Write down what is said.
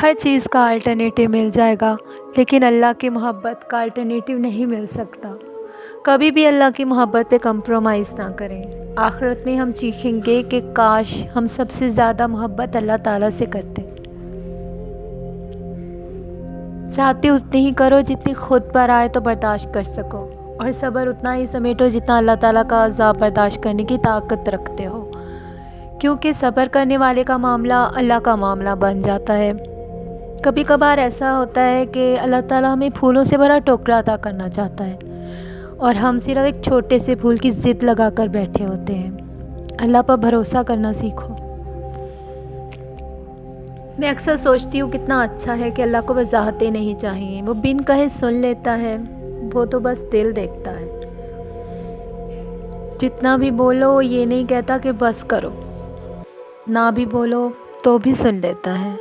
ہر چیز کا الٹرنیٹیو مل جائے گا، لیکن اللہ کی محبت کا الٹرنیٹیو نہیں مل سکتا۔ کبھی بھی اللہ کی محبت پہ کمپرومائز نہ کریں۔ آخرت میں ہم چیخیں گے کہ کاش ہم سب سے زیادہ محبت اللہ تعالیٰ سے کرتے۔ زیادتی اتنی ہی کرو جتنی خود پر آئے تو برداشت کر سکو، اور صبر اتنا ہی سمیٹو جتنا اللہ تعالیٰ کا عذاب برداشت کرنے کی طاقت رکھتے ہو، کیونکہ صبر کرنے والے کا معاملہ اللہ کا معاملہ بن جاتا ہے۔ کبھی کبھار ایسا ہوتا ہے کہ اللہ تعالیٰ ہمیں پھولوں سے بھرا ٹوکرا عطا کرنا چاہتا ہے، اور ہم صرف ایک چھوٹے سے پھول کی ضد لگا کر بیٹھے ہوتے ہیں۔ اللہ پر بھروسہ کرنا سیکھو۔ میں اکثر سوچتی ہوں کتنا اچھا ہے کہ اللہ کو وضاحتیں نہیں چاہیے، وہ بن کہے سن لیتا ہے، وہ تو بس دل دیکھتا ہے۔ جتنا بھی بولو یہ نہیں کہتا کہ بس کرو، نہ بھی بولو تو بھی سن لیتا ہے۔